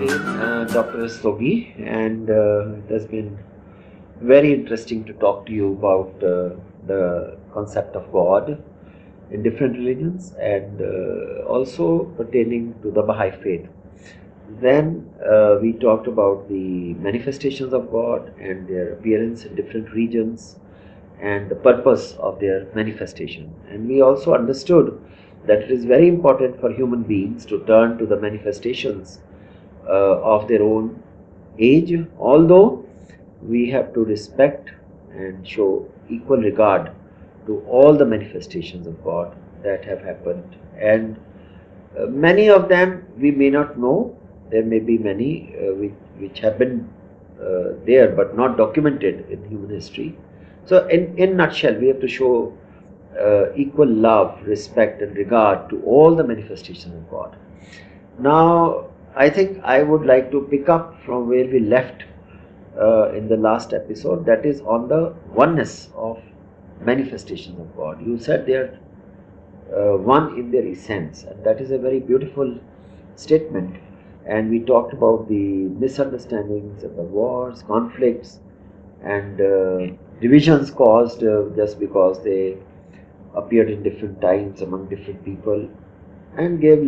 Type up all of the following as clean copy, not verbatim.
again, Dr. Rastogi, and it has been very interesting to talk to you about the concept of God in different religions and also pertaining to the Baha'i faith. Then we talked about the manifestations of God and their appearance in different regions and the purpose of their manifestation. And we also understood that it is very important for human beings to turn to the manifestations of their own age, although we have to respect and show equal regard to all the manifestations of God that have happened. And many of them we may not know. There may be many which have been there but not documented in human history. So in a nutshell, we have to show equal love, respect and regard to all the manifestations of God. Now, I think I would like to pick up from where we left in the last episode, that is on the oneness of manifestations of God. You said they are one in their essence, and that is a very beautiful statement. And we talked about the misunderstandings and the wars, conflicts and divisions caused just because they appeared in different times among different people and gave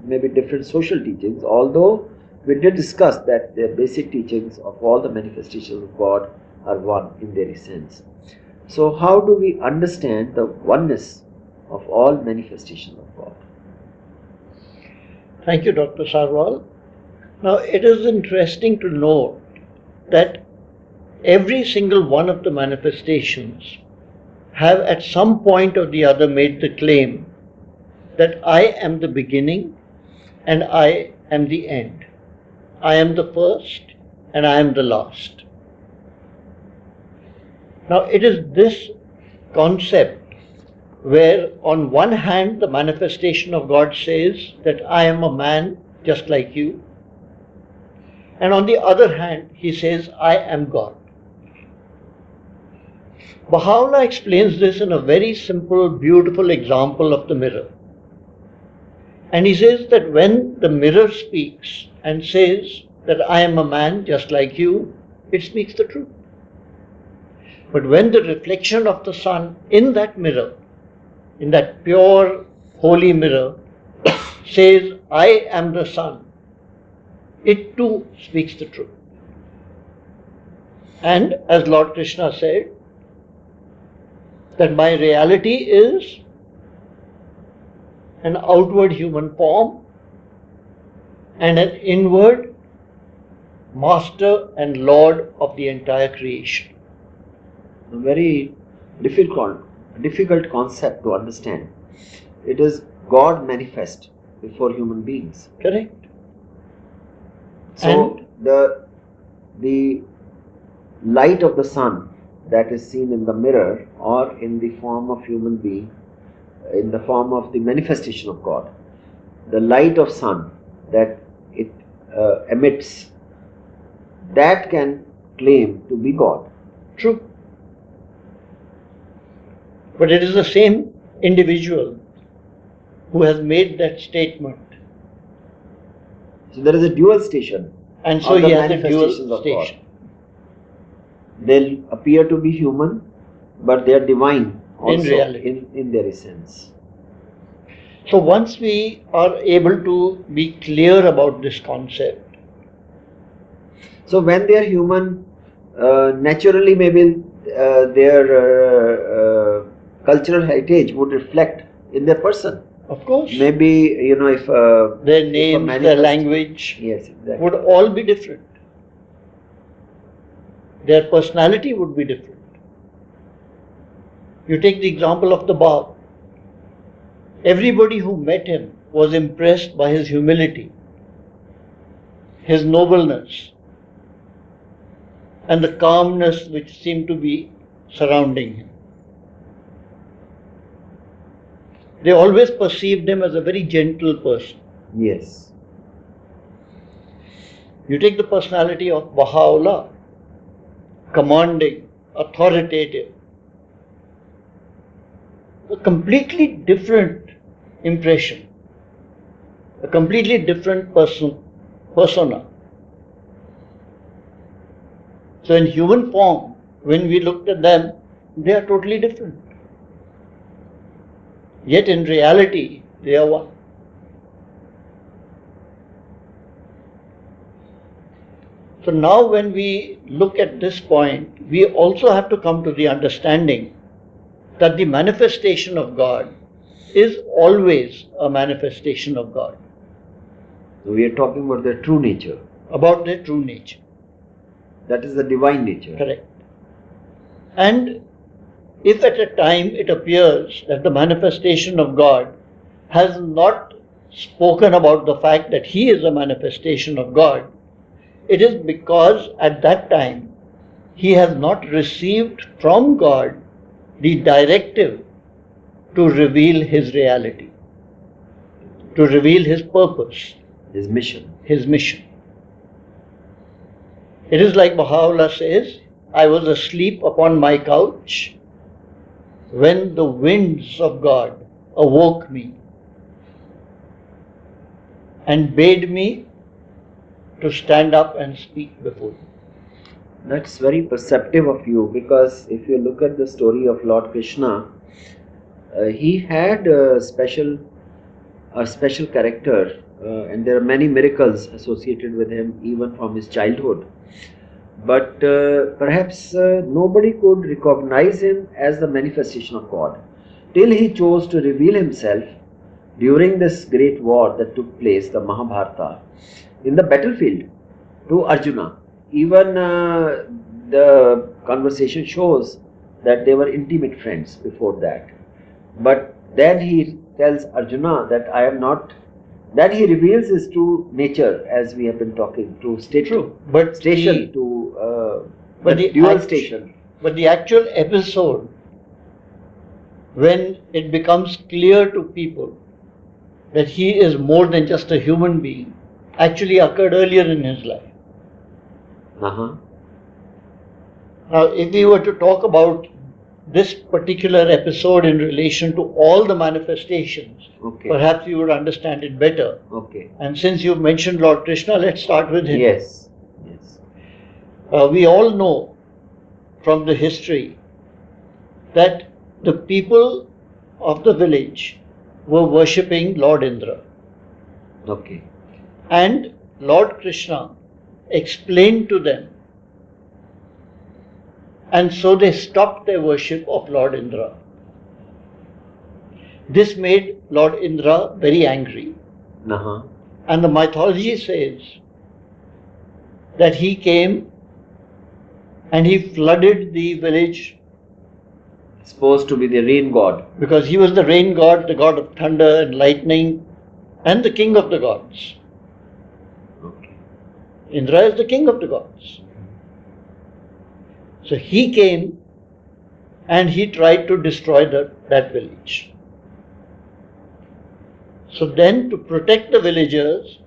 maybe different social teachings, although we did discuss that the basic teachings of all the manifestations of God are one in their essence. So how do we understand the oneness of all manifestations of God? Thank you, Dr. Sarwal. Now, it is interesting to note that every single one of the manifestations have at some point or the other made the claim that I am the beginning and I am the end. I am the first and I am the last. Now, it is this concept where on one hand the manifestation of God says that I am a man just like you, and on the other hand he says I am God. Baha'u'llah explains this in a very simple, beautiful example of the mirror. And he says that when the mirror speaks and says that I am a man just like you, it speaks the truth. But when the reflection of the sun in that mirror, in that pure, holy mirror, says I am the sun, it too speaks the truth. And as Lord Krishna said, that my reality is an outward human form and an inward master and lord of the entire creation. A very difficult concept to understand. It is God manifest before human beings. Correct. So the light of the sun that is seen in the mirror or in the form of human being, in the form of the manifestation of God, the light of sun that it emits, that can claim to be God. True. But it is the same individual who has made that statement. So there is a dual station. And so he has a dual station. They appear to be human, but they are divine also in reality, in their essence. So once we are able to be clear about this concept. So when they are human, naturally maybe their cultural heritage would reflect in their person. Of course. Maybe, if their names, their language, yes, exactly, would all be different. Their personality would be different. You take the example of the Bab. Everybody who met him was impressed by his humility, his nobleness, and the calmness which seemed to be surrounding him. They always perceived him as a very gentle person. Yes. You take the personality of Baha'u'llah, commanding, authoritative, a completely different impression, a completely different persona. So in human form, when we looked at them, they are totally different. Yet in reality, they are one. So now when we look at this point, we also have to come to the understanding that the manifestation of God is always a manifestation of God. So we are talking about their true nature. About their true nature. That is the divine nature. Correct. And if at a time it appears that the manifestation of God has not spoken about the fact that He is a manifestation of God, it is because at that time he has not received from God the directive to reveal His reality, to reveal His purpose, His mission. His mission. It is like Baha'u'llah says, I was asleep upon my couch when the winds of God awoke me and bade me to stand up and speak before you. That's very perceptive of you, because if you look at the story of Lord Krishna, he had a special character, and there are many miracles associated with him even from his childhood. But perhaps nobody could recognize him as the manifestation of God till he chose to reveal himself during this great war that took place, the Mahabharata, in the battlefield to Arjuna. Even the conversation shows that they were intimate friends before that. But then he tells Arjuna that I am not. Then he reveals his true nature, as we have been talking, to station, but station but the dual station. But the actual episode, when it becomes clear to people that he is more than just a human being, actually occurred earlier in his life. Now, if we were to talk about this particular episode in relation to all the manifestations, perhaps you would understand it better. And since you mentioned Lord Krishna, let's start with him. Yes. We all know from the history that the people of the village were worshipping Lord Indra. And Lord Krishna explained to them, and so they stopped their worship of Lord Indra. This made Lord Indra very angry. And the mythology says that he came and he flooded the village. Supposed to be the rain god. Because he was the rain god, the god of thunder and lightning, and the king of the gods. Indra is the king of the gods. So he came and he tried to destroy that village. So then, to protect the villagers,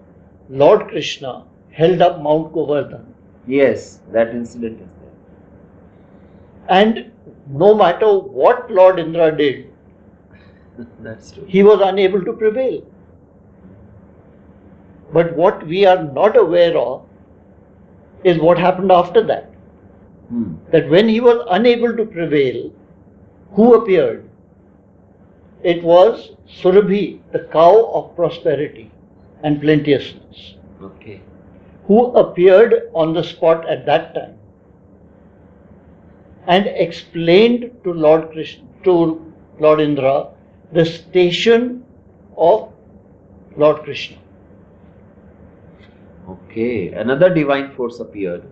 Lord Krishna held up Mount Govardhan. Yes, that incident is there. And no matter what Lord Indra did, that's true, he was unable to prevail. But what we are not aware of is what happened after that. That when he was unable to prevail, who appeared? It was Surabhi, the cow of prosperity and plenteousness, who appeared on the spot at that time and explained to Lord Krishna, to Lord Indra, the station of Lord Krishna. Another divine force appeared,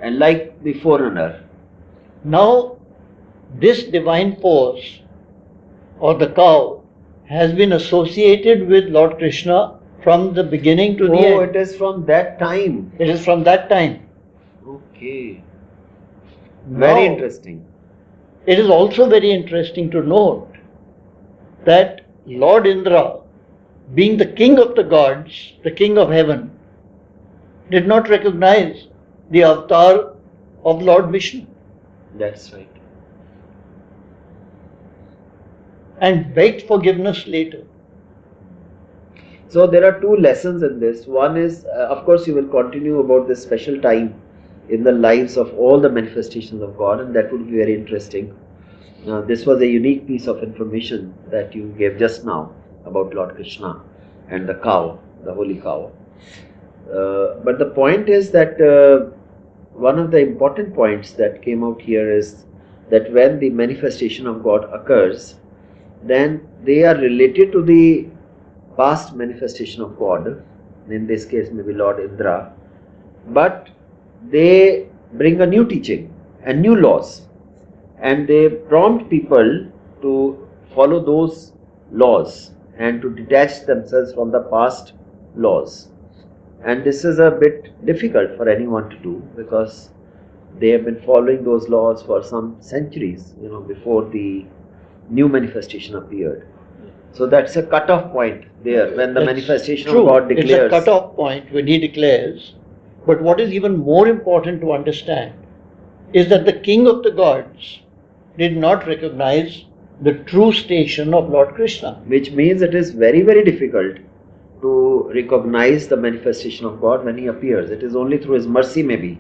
and like the forerunner. Now, this divine force, or the cow, has been associated with Lord Krishna from the beginning to the end. Oh, it is from that time. It is from that time. Very interesting. It is also very interesting to note that Lord Indra, being the king of the gods, the king of heaven, did not recognize the avatar of Lord Vishnu. That's right. And begged forgiveness later. So there are two lessons in this. One is, of course, you will continue about this special time in the lives of all the manifestations of God, and that would be very interesting. This was a unique piece of information that you gave just now about Lord Krishna and the cow, the holy cow. But the point is that one of the important points that came out here is that when the manifestation of God occurs, then they are related to the past manifestation of God, in this case maybe Lord Indra, but they bring a new teaching and new laws, and they prompt people to follow those laws and to detach themselves from the past laws. And this is a bit difficult for anyone to do, because they have been following those laws for some centuries, before the new manifestation appeared. So that's a cut-off point there, when the manifestation of God declares. It's a cut-off point when he declares. But what is even more important to understand is that the king of the gods did not recognize the true station of Lord Krishna. Which means it is very, very difficult to recognize the manifestation of God when he appears. It is only through his mercy maybe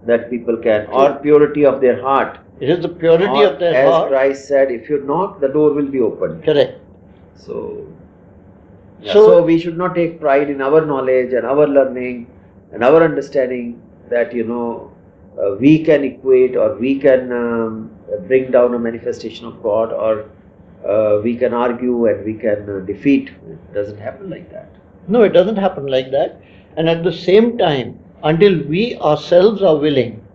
that people can, or purity of their heart. It is the purity of their heart. As Christ said, if you knock, the door will be opened. Correct. So So we should not take pride in our knowledge and our learning and our understanding that, we can equate, or we can bring down a manifestation of God, or we can argue and we can defeat. It doesn't happen like that. No, it doesn't happen like that. And at the same time, until we ourselves are willing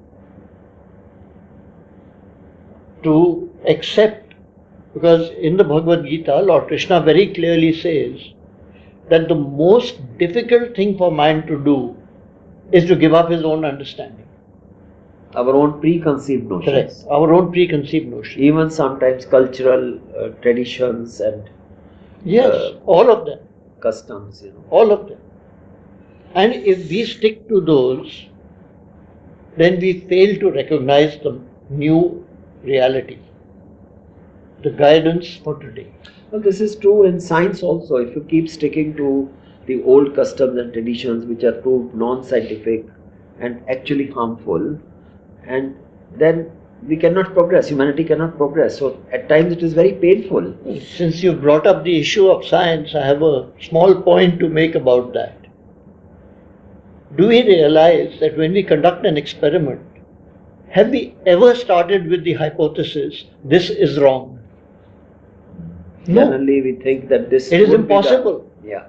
to accept, because in the Bhagavad Gita, Lord Krishna very clearly says that the most difficult thing for man to do is to give up his own understanding. Our own preconceived notions. Correct. Our own preconceived notions. Even sometimes cultural traditions and yes, all of them. Customs, All of them. And if we stick to those, then we fail to recognize the new reality, the guidance for today. Well, this is true in science also. If you keep sticking to the old customs and traditions which are proved non-scientific and actually harmful, and then we cannot progress, humanity cannot progress. So at times it is very painful. Since you brought up the issue of science, I have a small point to make about that. Do we realize that when we conduct an experiment, have we ever started with the hypothesis, this is wrong? No. Generally we think that this it is impossible. Yeah.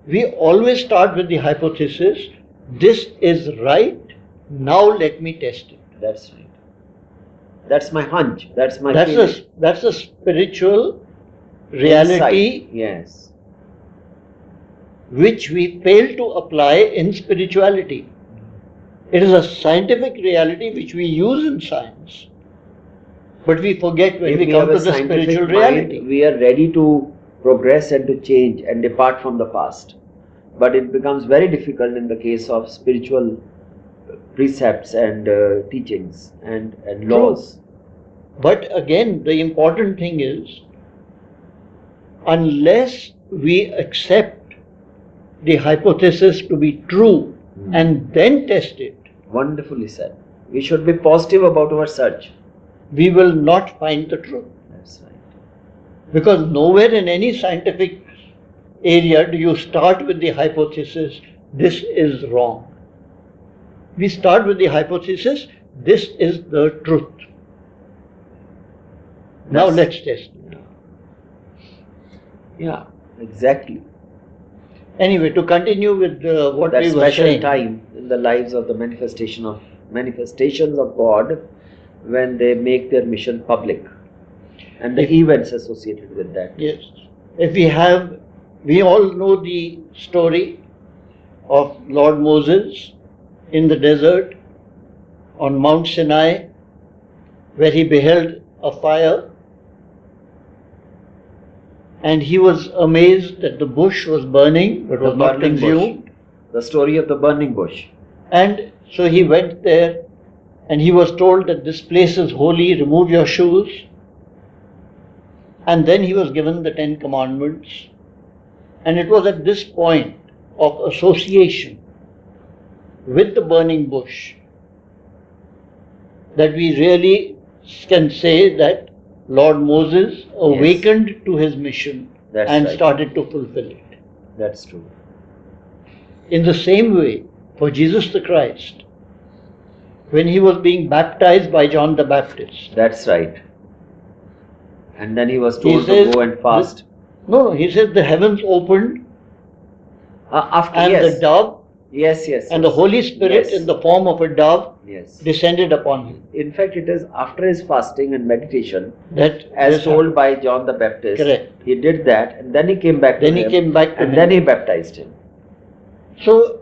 We always start with the hypothesis, this is right, now let me test it. That's right. That's my hunch. That's my feeling. That's a spiritual reality. Insight. Yes. Which we fail to apply in spirituality. It is a scientific reality which we use in science. But we forget when we come to the spiritual reality. We are ready to progress and to change and depart from the past. But it becomes very difficult in the case of spiritual precepts and teachings and laws. But again, the important thing is, unless we accept the hypothesis to be true and then test it. Wonderfully said. We should be positive about our search. We will not find the truth. That's right. Because nowhere in any scientific area do you start with the hypothesis, this is wrong. We start with the hypothesis, this is the truth. Now let's test it. Yeah, exactly. Anyway, to continue with what that we were saying. That special time in the lives of the manifestations of God, when they make their mission public, and the events associated with that. Yes. We all know the story of Lord Moses in the desert on Mount Sinai, where he beheld a fire, and he was amazed that the bush was burning but was not consumed. The story of the burning bush. And so he went there, and he was told that this place is holy, remove your shoes. And then he was given the 10 Commandments. And it was at this point of association with the burning bush that we really can say that Lord Moses awakened to his mission and started to fulfill it. That's true. In the same way, for Jesus the Christ, when he was being baptized by John the Baptist. That's right. And then he was told to go and fast. No, he said the heavens opened the dove and the Holy Spirit in the form of a dove descended upon him. In fact, it is after his fasting and meditation that, as told by John the Baptist, he did that, and then he came back to him, then he baptized him. So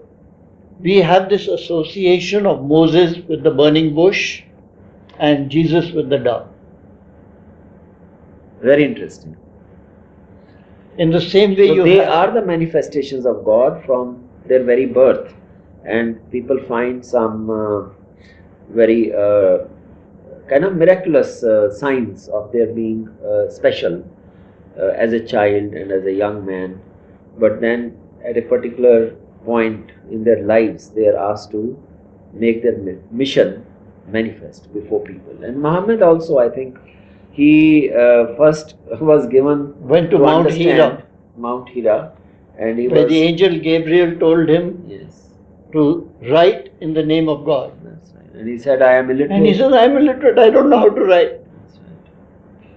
we have this association of Moses with the burning bush and Jesus with the dove. Very interesting. In the same way, so they are the manifestations of God from their very birth, and people find some very kind of miraculous signs of their being special as a child and as a young man, but then at a particular point in their lives they are asked to make their mission manifest before people. And Muhammad also, I think, he first went to Mount Hira, and where the angel Gabriel told him to write in the name of God. That's right. And he said, I am illiterate. And he says, I am illiterate, I don't know how to write. That's right.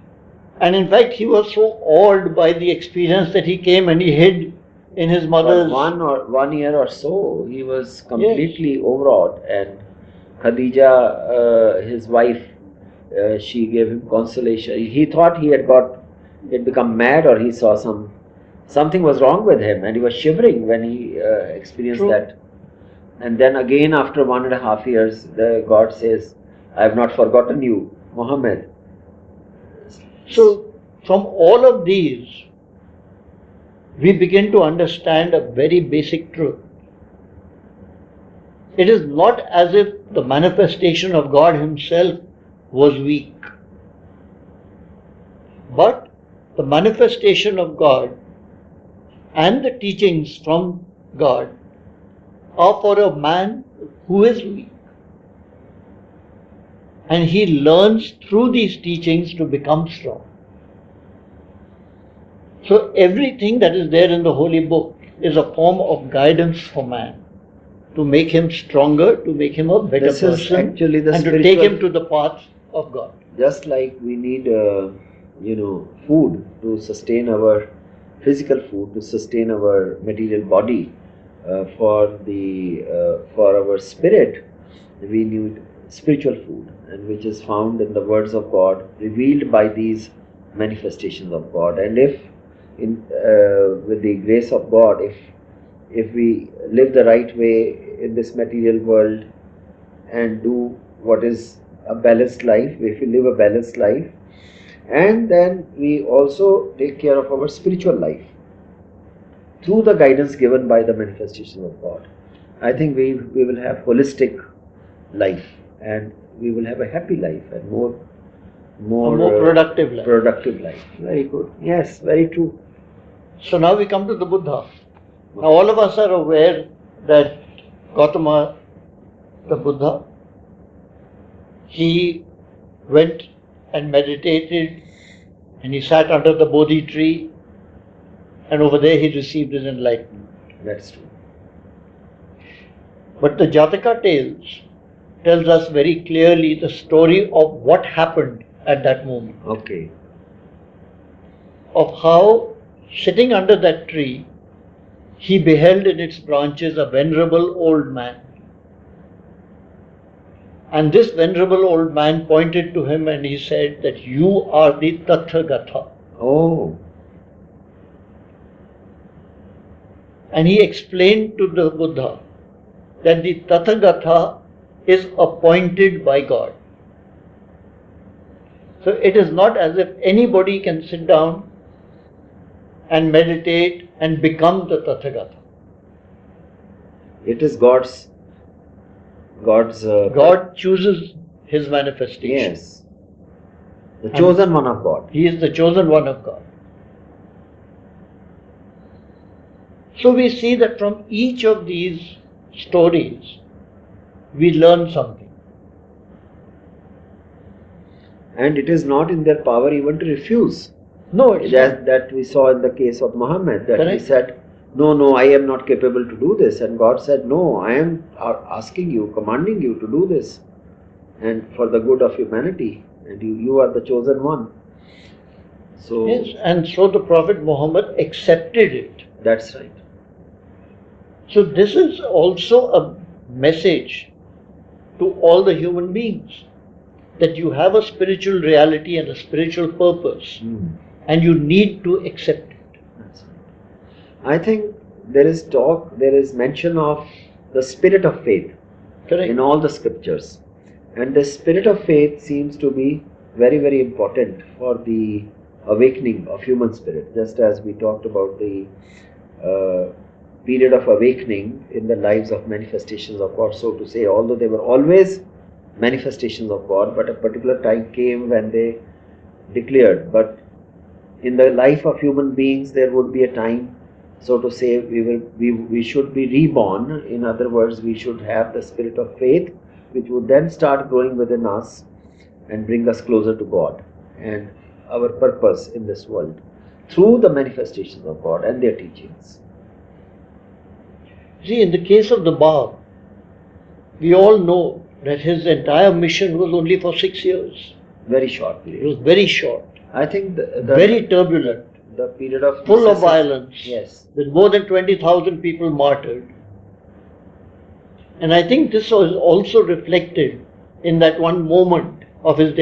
And in fact, he was so awed by the experience that he came and he hid in his mother's... For 1 year or so, he was completely overawed. And Khadija, his wife, she gave him consolation. He thought he had become mad, or he saw something was wrong with him, and he was shivering when he experienced that. And then again, after 1.5 years, God says, I have not forgotten you, Muhammad. So, from all of these, we begin to understand a very basic truth. It is not as if the manifestation of God himself was weak, but the manifestation of God and the teachings from God are for a man who is weak. And he learns through these teachings to become strong. So everything that is there in the Holy Book is a form of guidance for man, to make him stronger, to make him a better person, and to take him to the path of God. Just like we need, food to sustain our physical food, to sustain our material body, for our spirit, we need spiritual food, and which is found in the words of God, revealed by these manifestations of God. And if with the grace of God, if we live the right way in this material world and do what is a balanced life, if we live a balanced life, and then we also take care of our spiritual life through the guidance given by the manifestation of God, I think we will have holistic life, and we will have a happy life and more productive life. Productive life. Very good. Yes, very true. So now we come to the Buddha. Now all of us are aware that Gautama, the Buddha, he went and meditated, and he sat under the Bodhi tree, and over there he received his enlightenment. That's true. But the Jataka tales tells us very clearly the story of what happened at that moment. Okay. Of how, sitting under that tree, he beheld in its branches a venerable old man. And this venerable old man pointed to him and he said that you are the Tathagata. Oh. And he explained to the Buddha that the Tathagata is appointed by God. So it is not as if anybody can sit down and meditate and become the Tathagata. It is God's God chooses his manifestation. Yes. The chosen one of God. He is the chosen one of God. So we see that from each of these stories, we learn something. And it is not in their power even to refuse. No, it's not. That we saw in the case of Muhammad, that he Correct. said, no, I am not capable to do this. And God said, no, I am asking you, commanding you to do this. And for the good of humanity. And you are the chosen one. So, Yes, and so the Prophet Muhammad accepted it. that's right. So this is also a message to all the human beings, that you have a spiritual reality and a spiritual purpose, and you need to accept it. That's right. I think there is mention of the spirit of faith Correct. in all the scriptures. And the spirit of faith seems to be very, very important for the awakening of human spirit. Just as we talked about the period of awakening in the lives of manifestations of God, so to say, although they were always manifestations of God, but a particular time came when they declared. But in the life of human beings, there would be a time, so to say, we should be reborn. In other words, we should have the spirit of faith, which would then start growing within us and bring us closer to God and our purpose in this world through the manifestations of God and their teachings. See, in the case of the Bab, we all know that his entire mission was only for 6 years. Very short It period. was very short, I think very turbulent, the period of full of violence, yes, with more than 20,000 people martyred. And I think this was also reflected in that one moment of his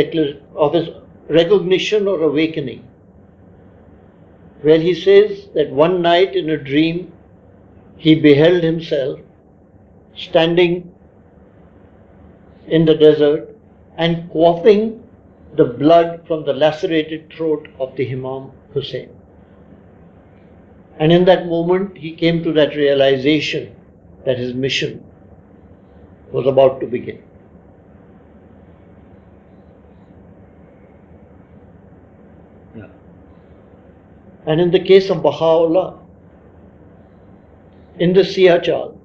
recognition or awakening, where he says that one night in a dream he beheld himself standing in the desert and quaffing the blood from the lacerated throat of the Imam Hussein. And in that moment he came to that realization that his mission was about to begin. yeah, And in the case of Baha'u'llah, in the Siyachal,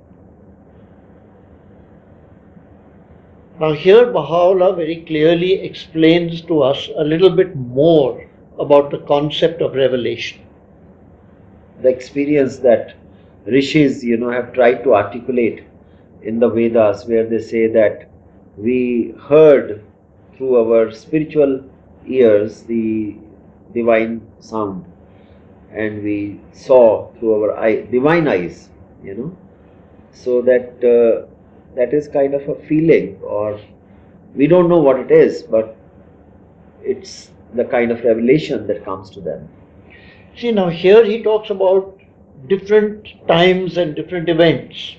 now here Baha'u'llah very clearly explains to us a little bit more about the concept of revelation. the experience that rishis, have tried to articulate in the Vedas, where they say that we heard through our spiritual ears the divine sound, and we saw through our divine eyes, so that that is kind of a feeling, or we don't know what it is, but it's the kind of revelation that comes to them. See, now here he talks about different times and different events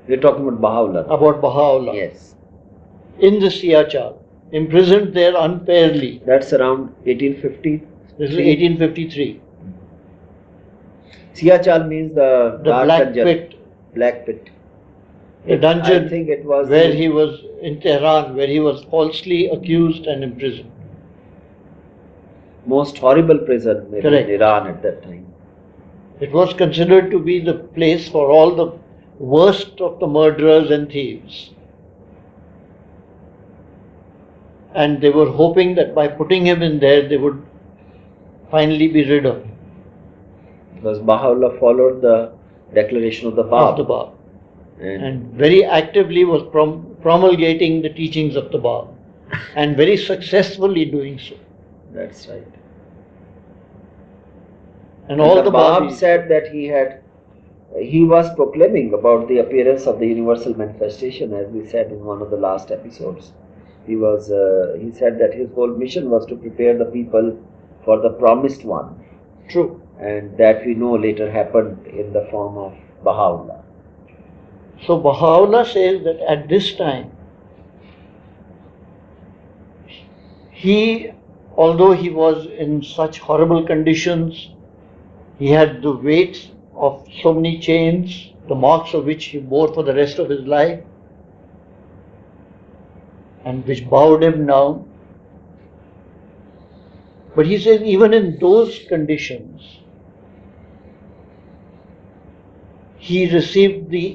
We're talking about Baha'u'llah. about Baha'u'llah Yes. in the Siyachal, imprisoned there unfairly. That's around 1850. This is 1853. Siyachal means the dark Black dungeon. Pit, Black pit. the dungeon I think it was where he was in Tehran, where he was falsely accused and imprisoned. most horrible prison maybe Correct. in Iran at that time. It was considered to be the place for all the worst of the murderers and thieves. And they were hoping that by putting him in there, they would finally be rid of him. Because Baha'u'llah followed the declaration of the Bab. Of the Bab. And And very actively was promulgating the teachings of the Bab. And very successfully doing so. that's right. And all the the Bab Babis said that he was proclaiming about the appearance of the universal manifestation, as we said in one of the last episodes. He said that his whole mission was to prepare the people for the promised one, True. and that we know later happened in the form of Baha'u'llah. So Baha'u'llah says that at this time, although he was in such horrible conditions, he had the weight of so many chains, the marks of which he bore for the rest of his life, and which bowed him down. But he says even in those conditions, he received the,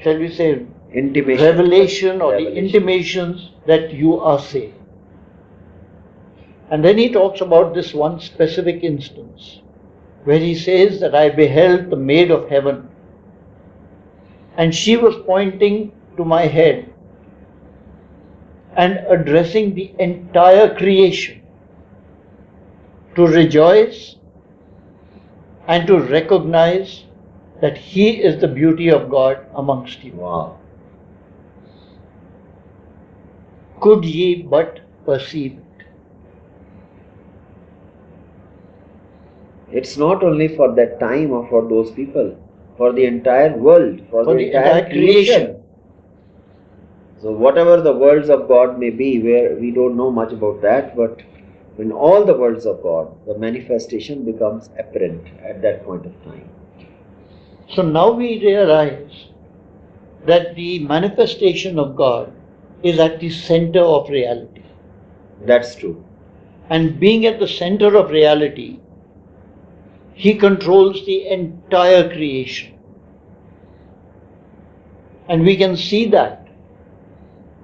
shall we say, Intimation. revelation or the intimations that you are saved. And then he talks about this one specific instance where he says that I beheld the maid of heaven, and she was pointing to my head and addressing the entire creation to rejoice and to recognize that he is the beauty of God amongst you. Wow. Could ye but perceive it? It's not only for that time or for those people, for the entire world, for the entire creation. So whatever the worlds of God may be, where we don't know much about that, but in all the worlds of God, the manifestation becomes apparent at that point of time. So now we realize that the manifestation of God is at the center of reality. That's true. And being at the center of reality, he controls the entire creation. And we can see that,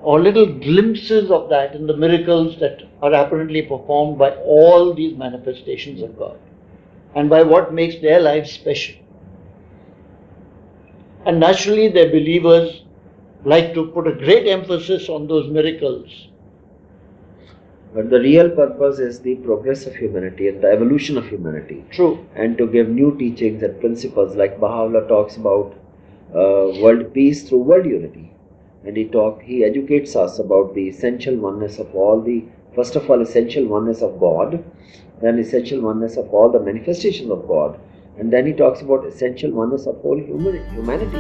or little glimpses of that in the miracles that are apparently performed by all these manifestations of God, and by what makes their lives special. And naturally, their believers like to put a great emphasis on those miracles. But the real purpose is the progress of humanity and the evolution of humanity. True. And to give new teachings and principles, like Baha'u'llah talks about world peace through world unity. And he educates us about the essential oneness of all the, first of all, essential oneness of God, then essential oneness of all the manifestations of God. And then he talks about essential oneness of whole humanity.